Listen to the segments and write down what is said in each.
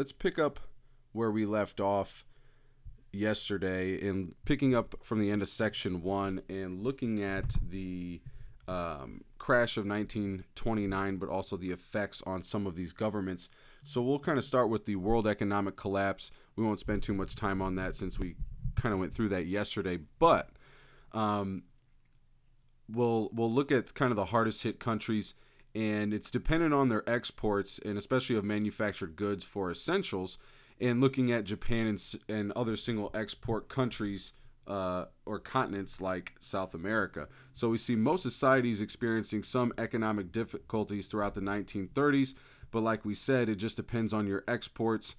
let's pick up where we left off yesterday and picking up from the end of section 1 and looking at the crash of 1929, but also the effects on some of these governments. So we'll kind of start with the world economic collapse. We won't spend too much time on that since we kind of went through that yesterday, but we'll look at kind of the hardest hit countries, and it's dependent on their exports and especially of manufactured goods for essentials, and looking at Japan and other single export countries or continents like South America. So we see most societies experiencing some economic difficulties throughout the 1930s, but like we said, it just depends on your exports.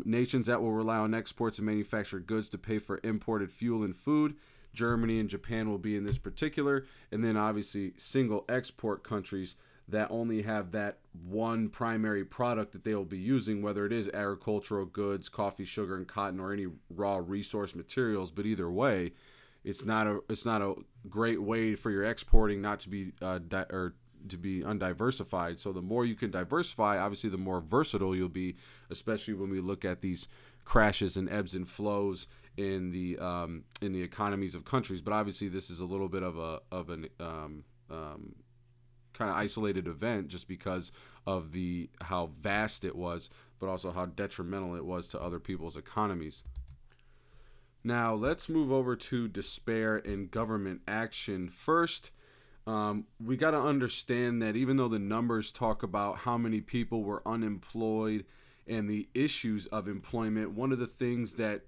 Nations that will rely on exports of manufactured goods to pay for imported fuel and food, Germany and Japan will be in this particular, and then obviously single export countries that only have that one primary product that they will be using, whether it is agricultural goods, coffee, sugar, and cotton, or any raw resource materials. But either way, it's not a great way for your exporting not to be to be undiversified. So the more you can diversify, obviously the more versatile you'll be, especially when we look at these crashes and ebbs and flows in the economies of countries. But obviously this is a little bit of an kind of isolated event just because of how vast it was, but also how detrimental it was to other people's economies. Now let's move over to despair and government action. First, we got to understand that even though the numbers talk about how many people were unemployed and the issues of employment, one of the things that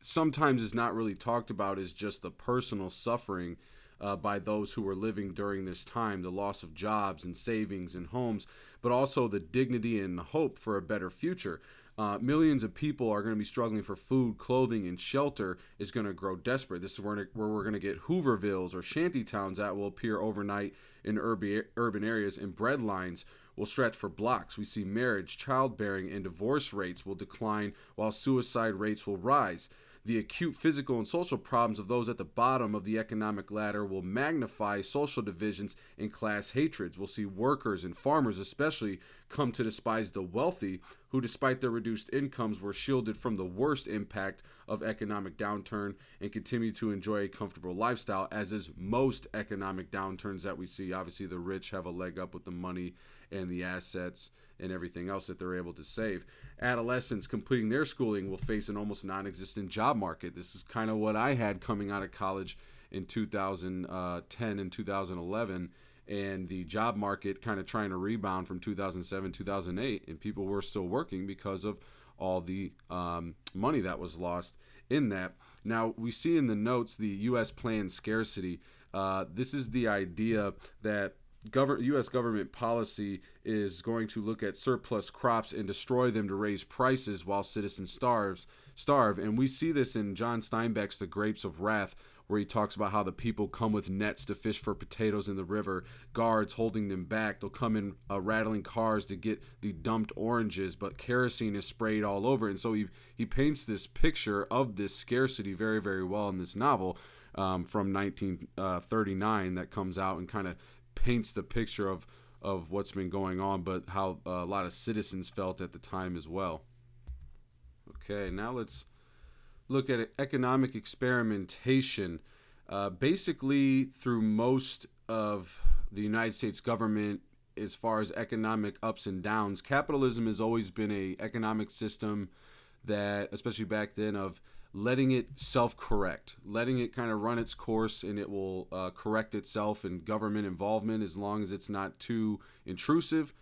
sometimes is not really talked about is just the personal suffering by those who were living during this time, the loss of jobs and savings and homes, but also the dignity and hope for a better future. Millions of people are going to be struggling for food, clothing, and shelter is going to grow desperate. This is where we're going to get Hoovervilles or shanty towns that will appear overnight in urban areas, and bread lines will stretch for blocks. We see marriage, childbearing, and divorce rates will decline while suicide rates will rise. The acute physical and social problems of those at the bottom of the economic ladder will magnify social divisions and class hatreds. We'll see workers and farmers especially come to despise the wealthy, who despite their reduced incomes were shielded from the worst impact of economic downturn and continue to enjoy a comfortable lifestyle, as is most economic downturns that we see. Obviously the rich have a leg up with the money and the assets and everything else that they're able to save. Adolescents completing their schooling will face an almost non-existent job market. This is kind of what I had coming out of college in 2010 and 2011, and the job market kind of trying to rebound from 2007, 2008, and people were still working because of all the money that was lost in that. Now, we see in the notes the U.S. planned scarcity. This is the idea that U.S. government policy is going to look at surplus crops and destroy them to raise prices while citizens starve. And we see this in John Steinbeck's The Grapes of Wrath, where he talks about how the people come with nets to fish for potatoes in the river, guards holding them back. They'll come in rattling cars to get the dumped oranges, but kerosene is sprayed all over. And so he paints this picture of this scarcity very, very well in this novel from 1939 that comes out and kind of paints the picture of what's been going on, but how a lot of citizens felt at the time as well. Okay, now let's look at economic experimentation. Basically, through most of the United States government, as far as economic ups and downs, capitalism has always been an economic system that, especially back then, of letting it self-correct, letting it kind of run its course, and it will correct itself, and government involvement, as long as it's not too intrusive,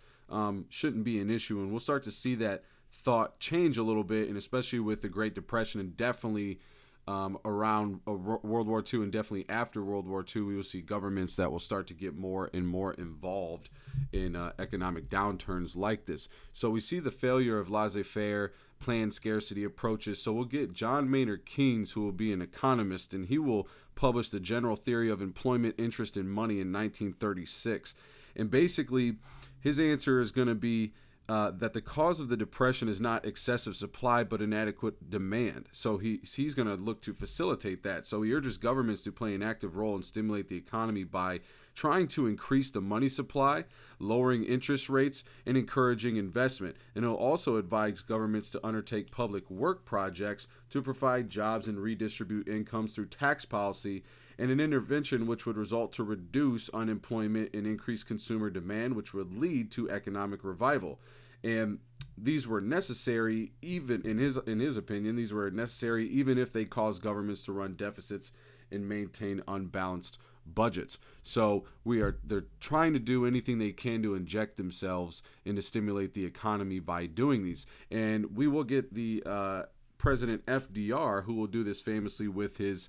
shouldn't be an issue. And we'll start to see that thought change a little bit, and especially with the Great Depression, and definitely around World War II, and definitely after World War II, we will see governments that will start to get more and more involved in economic downturns like this. So we see the failure of laissez-faire, planned scarcity approaches. So we'll get John Maynard Keynes, who will be an economist, and he will publish the General Theory of Employment, Interest, and Money in 1936. And basically, his answer is going to be that the cause of the depression is not excessive supply but inadequate demand. So he's going to look to facilitate that. So he urges governments to play an active role and stimulate the economy by trying to increase the money supply, lowering interest rates, and encouraging investment. And he'll also advise governments to undertake public work projects to provide jobs and redistribute incomes through tax policy, and an intervention which would result to reduce unemployment and increase consumer demand, which would lead to economic revival. And these were necessary, even in his opinion, these were necessary even if they caused governments to run deficits and maintain unbalanced budgets. So they're trying to do anything they can to inject themselves and to stimulate the economy by doing these. And we will get the President FDR, who will do this famously with his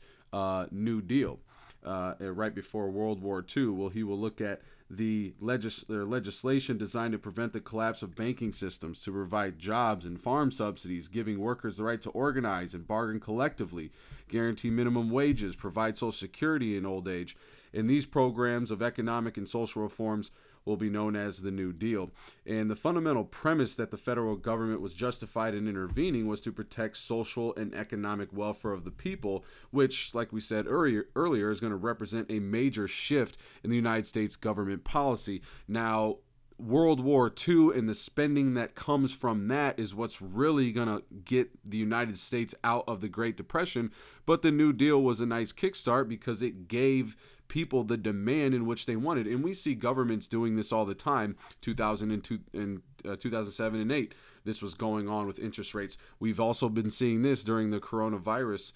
New Deal right before World War II. Well, he will look at their legislation designed to prevent the collapse of banking systems, to provide jobs and farm subsidies, giving workers the right to organize and bargain collectively, guarantee minimum wages, provide Social Security in old age. And these programs of economic and social reforms will be known as the New Deal. And the fundamental premise that the federal government was justified in intervening was to protect social and economic welfare of the people, which, like we said earlier, is going to represent a major shift in the United States government policy. Now, World War II and the spending that comes from that is what's really going to get the United States out of the Great Depression. But the New Deal was a nice kickstart because it gave people the demand in which they wanted. And we see governments doing this all the time. 2002 and 2007 and 8, this was going on with interest rates. We've also been seeing this during the coronavirus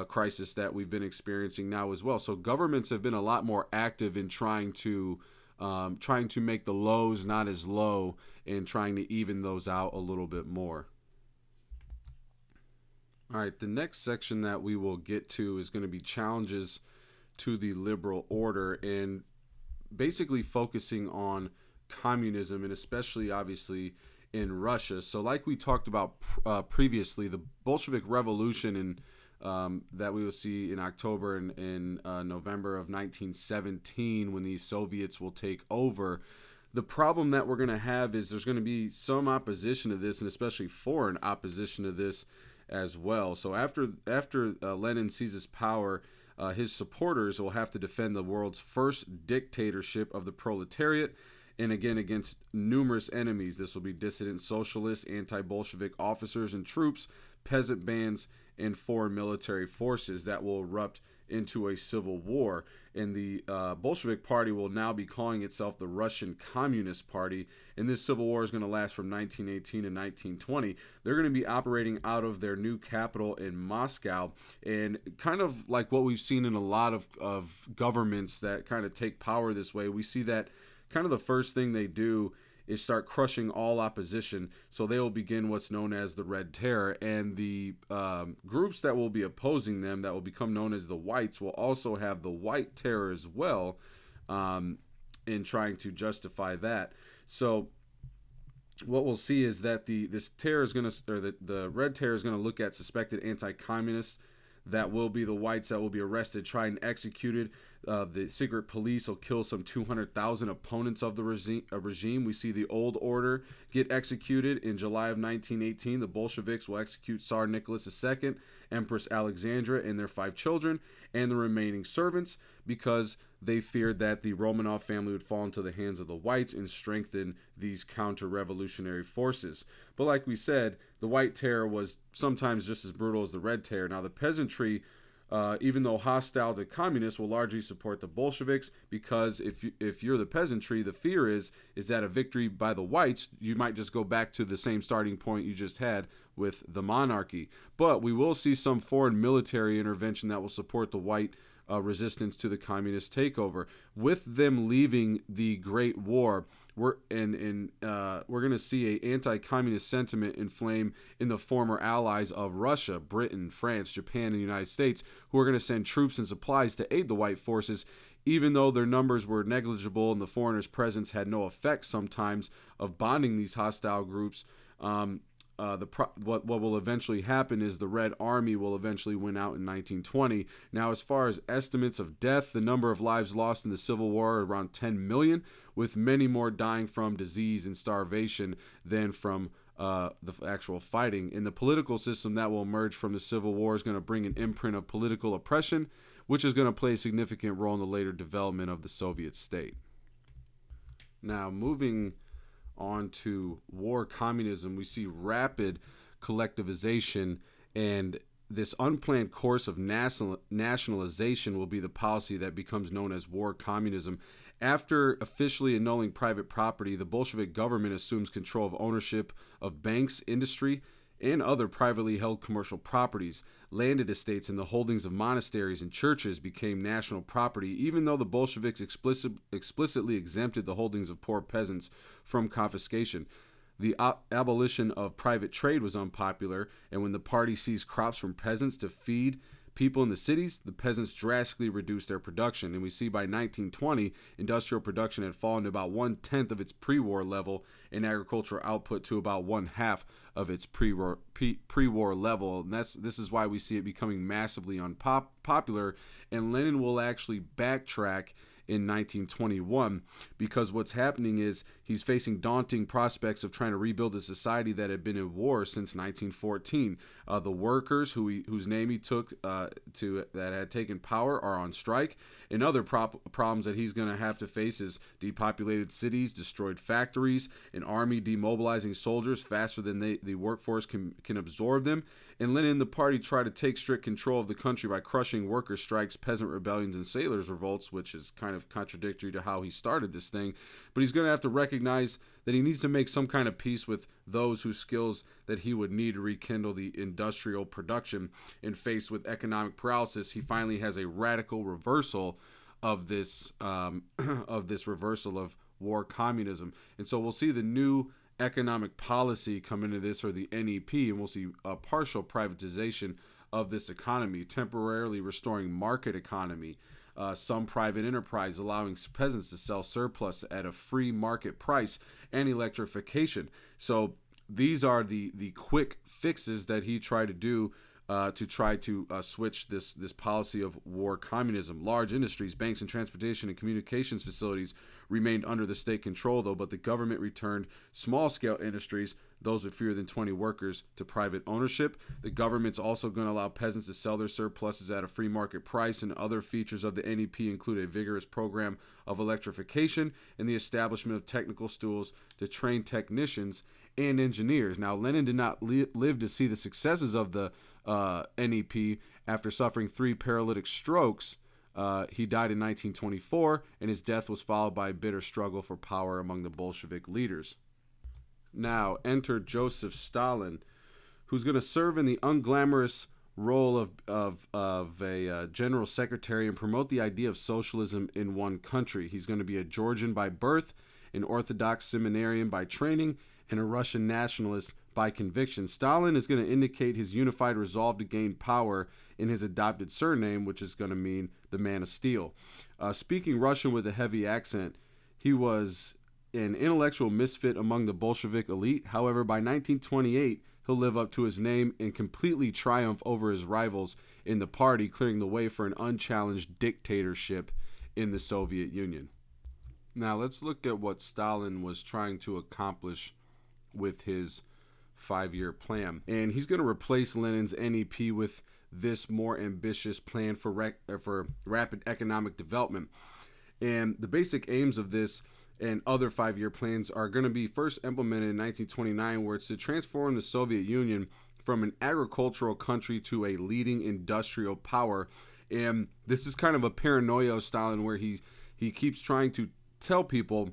crisis that we've been experiencing now as well. So governments have been a lot more active in trying to make the lows not as low and trying to even those out a little bit more. All right, the next section that we will get to is going to be challenges to the liberal order, and basically focusing on communism, and especially obviously in Russia. So like we talked about previously, the Bolshevik Revolution that we will see in October and in November of 1917, when the Soviets will take over. The problem that we're going to have is there's going to be some opposition to this, and especially foreign opposition to this as well. So after Lenin seizes power, his supporters will have to defend the world's first dictatorship of the proletariat, and again against numerous enemies. This will be dissident socialists, anti-Bolshevik officers and troops, peasant bands, and foreign military forces that will erupt into a civil war. And the Bolshevik Party will now be calling itself the Russian Communist Party, and this civil war is going to last from 1918 to 1920. They're going to be operating out of their new capital in Moscow, and kind of like what we've seen in a lot of governments that kind of take power this way, we see that kind of the first thing they do is start crushing all opposition. So they will begin what's known as the Red Terror, and the groups that will be opposing them, that will become known as the Whites, will also have the White Terror as well, in trying to justify that. So what we'll see is that the Red Terror is going to look at suspected anti-communists. That will be the Whites that will be arrested, tried, and executed. The secret police will kill some 200,000 opponents of the regime. We see the old order get executed. In July of 1918, the Bolsheviks will execute Tsar Nicholas II, Empress Alexandra, and their 5 children, and the remaining servants, because they feared that the Romanov family would fall into the hands of the Whites and strengthen these counter-revolutionary forces. But like we said, the White Terror was sometimes just as brutal as the Red Terror. Now, the peasantry, even though hostile to communists, will largely support the Bolsheviks, because if you're the peasantry, the fear is that a victory by the Whites, you might just go back to the same starting point you just had with the monarchy. But we will see some foreign military intervention that will support the White resistance to the communist takeover. With them leaving the Great War, we're going to see an anti-communist sentiment inflame in the former allies of Russia, Britain, France, Japan, and the United States, who are going to send troops and supplies to aid the White forces, even though their numbers were negligible and the foreigners' presence had no effect sometimes of bonding these hostile groups. what will eventually happen is the Red Army will eventually win out in 1920. Now, as far as estimates of death, the number of lives lost in the Civil War are around 10 million, with many more dying from disease and starvation than from the actual fighting. In the political system that will emerge from the Civil War is going to bring an imprint of political oppression, which is going to play a significant role in the later development of the Soviet state. Now, moving on to war communism, we see rapid collectivization, and this unplanned course of nationalization will be the policy that becomes known as war communism. After officially annulling private property, the Bolshevik government assumes control of ownership of banks, industry, and other privately held commercial properties. Landed estates and the holdings of monasteries and churches became national property, even though the Bolsheviks explicitly exempted the holdings of poor peasants from confiscation. The abolition of private trade was unpopular, and when the party seized crops from peasants to feed people in the cities, the peasants drastically reduced their production. And we see by 1920, industrial production had fallen to about 1/10 of its pre-war level, and agricultural output to about 1/2 of its pre-war level. And this is why we see it becoming massively unpopular. And Lenin will actually backtrack in 1921, because what's happening is he's facing daunting prospects of trying to rebuild a society that had been in war since 1914. The workers whose name he took that had taken power are on strike, and other problems that he's going to have to face is depopulated cities, destroyed factories, an army demobilizing soldiers faster than the workforce can absorb them. And Lenin and the party try to take strict control of the country by crushing worker strikes, peasant rebellions, and sailors' revolts, which is kind of contradictory to how he started this thing. But he's going to have to recognize that he needs to make some kind of peace with those whose skills that he would need to rekindle the industrial production. And faced with economic paralysis, he finally has a radical reversal of this reversal of war communism. And so we'll see the new economic policy come into this, or the NEP, and we'll see a partial privatization of this economy, temporarily restoring market economy, some private enterprise, allowing peasants to sell surplus at a free market price, and electrification. So these are the quick fixes that he tried to do to try to switch this policy of war communism. Large industries, banks, and transportation and communications facilities remained under the state control, though, but the government returned small-scale industries, those with fewer than 20 workers, to private ownership. The government's also going to allow peasants to sell their surpluses at a free market price, and other features of the NEP include a vigorous program of electrification and the establishment of technical schools to train technicians and engineers. Now, Lenin did not live to see the successes of the NEP. After suffering 3 paralytic strokes, he died in 1924, and his death was followed by a bitter struggle for power among the Bolshevik leaders. Now, enter Joseph Stalin, who's going to serve in the unglamorous role of a general secretary and promote the idea of socialism in one country. He's going to be a Georgian by birth, an Orthodox seminarian by training, and a Russian nationalist by conviction. Stalin is going to indicate his unified resolve to gain power in his adopted surname, which is going to mean the Man of Steel. Speaking Russian with a heavy accent, he was an intellectual misfit among the Bolshevik elite. However, by 1928, he'll live up to his name and completely triumph over his rivals in the party, clearing the way for an unchallenged dictatorship in the Soviet Union. Now, let's look at what Stalin was trying to accomplish with his 5-year plan. And he's going to replace Lenin's NEP with this more ambitious plan for rapid economic development. And the basic aims of this and other 5-year plans are going to be first implemented in 1929, where it's to transform the Soviet Union from an agricultural country to a leading industrial power. And this is kind of a paranoia of Stalin, where he keeps trying to tell people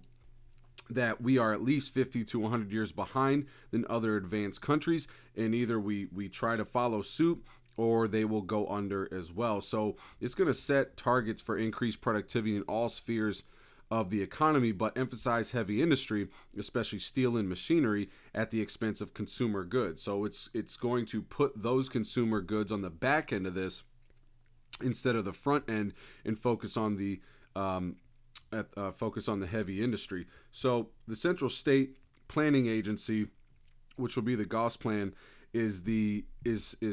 that we are at least 50 to 100 years behind than other advanced countries, and either we try to follow suit or they will go under as well. So it's going to set targets for increased productivity in all spheres of the economy, but emphasize heavy industry, especially steel and machinery, at the expense of consumer goods. So it's going to put those consumer goods on the back end of this instead of the front end, and focus on the heavy industry. So the Central State Planning Agency which will be the Gauss plan, is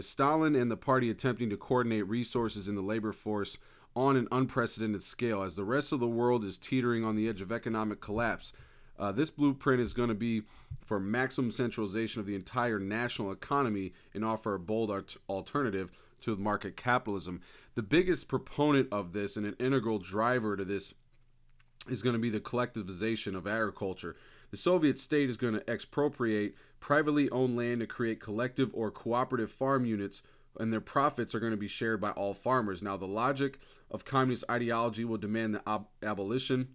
Stalin and the party attempting to coordinate resources in the labor force on an unprecedented scale as the rest of the world is teetering on the edge of economic collapse. This blueprint is going to be for maximum centralization of the entire national economy and offer a bold alternative to market capitalism. The biggest proponent of this and an integral driver to this is going to be the collectivization of agriculture. The Soviet state is going to expropriate privately owned land to create collective or cooperative farm units, and their profits are going to be shared by all farmers. Now, the logic of communist ideology will demand the abolition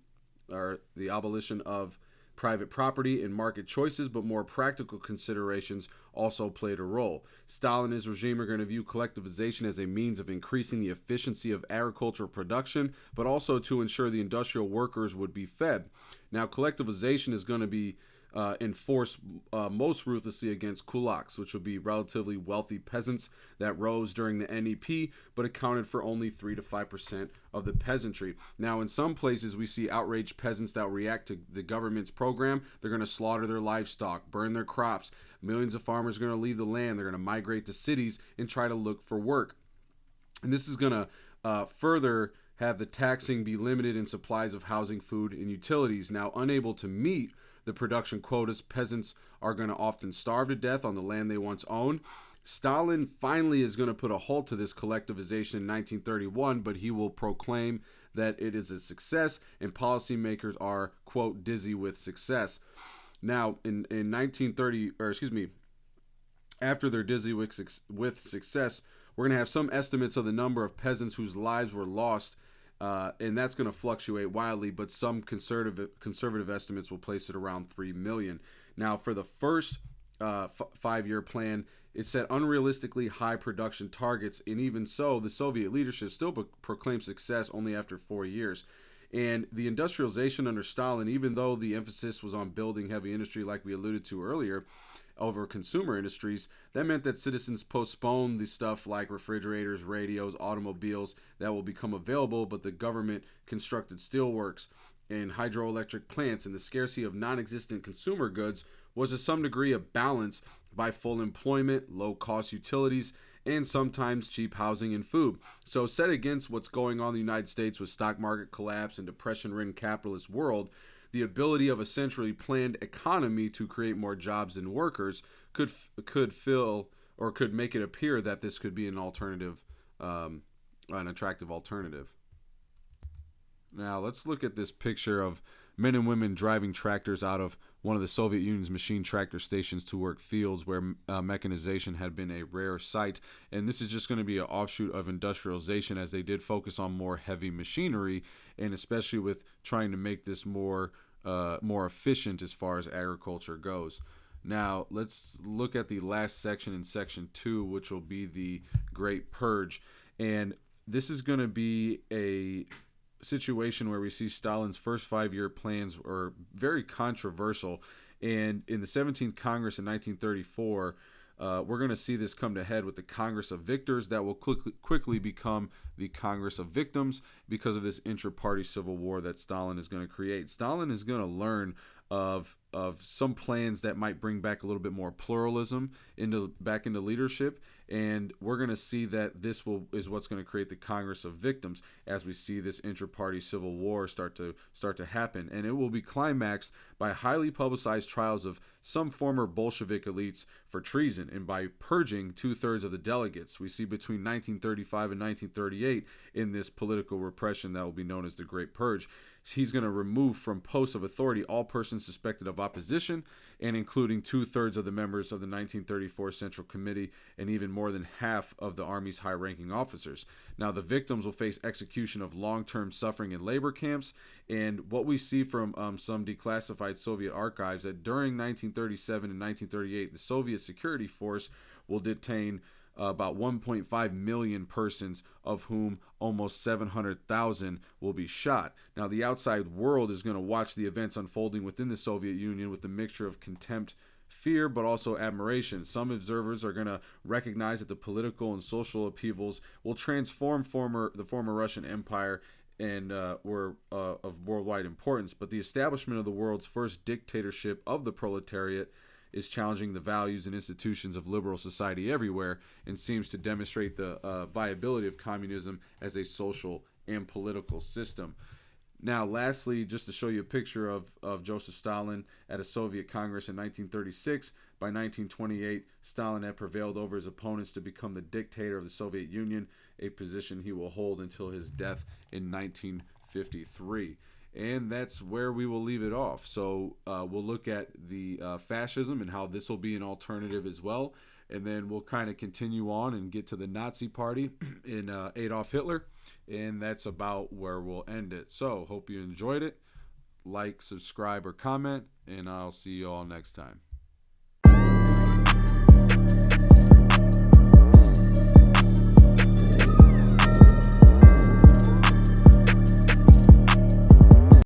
of private property and market choices, but more practical considerations also played a role. Stalin and his regime are going to view collectivization as a means of increasing the efficiency of agricultural production, but also to ensure the industrial workers would be fed. Now, collectivization is going to be enforced most ruthlessly against kulaks, which would be relatively wealthy peasants that rose during the NEP, but accounted for only 3 to 5% of the peasantry. Now, in some places, we see outraged peasants that react to the government's program. They're going to slaughter their livestock, burn their crops. Millions of farmers are going to leave the land. They're going to migrate to cities and try to look for work. And this is going to further have the taxing be limited in supplies of housing, food, and utilities. Now, unable to meet the production quotas, peasants are going to often starve to death on the land they once owned. Stalin finally is going to put a halt to this collectivization in 1931, but he will proclaim that it is a success and policymakers are, quote, dizzy with success. Now, in 1930, after they're dizzy with success, we're going to have some estimates of the number of peasants whose lives were lost, and that's going to fluctuate wildly, but some conservative estimates will place it around 3 million. Now, for the first 5-year plan, it set unrealistically high production targets, and even so, the Soviet leadership still proclaimed success only after 4 years. And the industrialization under Stalin, even though the emphasis was on building heavy industry like we alluded to earlier, over consumer industries, that meant that citizens postponed the stuff like refrigerators, radios, automobiles that will become available, but the government constructed steelworks and hydroelectric plants, and the scarcity of non-existent consumer goods was to some degree a balance by full employment, low-cost utilities, and sometimes cheap housing and food. So set against what's going on in the United States with stock market collapse and depression-ridden capitalist world, the ability of a centrally planned economy to create more jobs and workers could make it appear that this could be an alternative, an attractive alternative. Now let's look at this picture of men and women driving tractors out of one of the Soviet Union's machine tractor stations to work fields where mechanization had been a rare sight. And this is just going to be an offshoot of industrialization, as they did focus on more heavy machinery, and especially with trying to make this more efficient as far as agriculture goes. Now let's look at the last section in section 2, which will be the Great Purge. And this is going to be a situation where we see Stalin's first 5-year plans are very controversial, and in the 17th Congress in 1934, we're going to see this come to head with the Congress of Victors that will quickly become the Congress of Victims because of this intra-party civil war that Stalin is going to create. Stalin is going to learn of some plans that might bring back a little bit more pluralism back into leadership, and we're going to see that this is what's going to create the Congress of Victims as we see this intra-party civil war start to happen. And it will be climaxed by highly publicized trials of some former Bolshevik elites for treason and by purging 2/3 of the delegates. We see between 1935 and 1938 in this political repression that will be known as the Great Purge. He's going to remove from posts of authority all persons suspected of opposition, and including 2/3 of the members of the 1934 Central Committee and even more than half of the Army's high-ranking officers. Now, the victims will face execution of long-term suffering in labor camps, and what we see from some declassified Soviet archives that during 1937 and 1938, the Soviet security force will detain about 1.5 million persons, of whom almost 700,000 will be shot. Now, the outside world is going to watch the events unfolding within the Soviet Union with a mixture of contempt, fear, but also admiration. Some observers are going to recognize that the political and social upheavals will transform the former Russian Empire and were of worldwide importance, but the establishment of the world's first dictatorship of the proletariat is challenging the values and institutions of liberal society everywhere and seems to demonstrate the viability of communism as a social and political system. Now, lastly, just to show you a picture of Joseph Stalin at a Soviet Congress in 1936, by 1928, Stalin had prevailed over his opponents to become the dictator of the Soviet Union, a position he will hold until his death in 1953. And that's where we will leave it off. So we'll look at the fascism and how this will be an alternative as well. And then we'll kind of continue on and get to the Nazi Party in Adolf Hitler. And that's about where we'll end it. So hope you enjoyed it. Like, subscribe, or comment. And I'll see you all next time.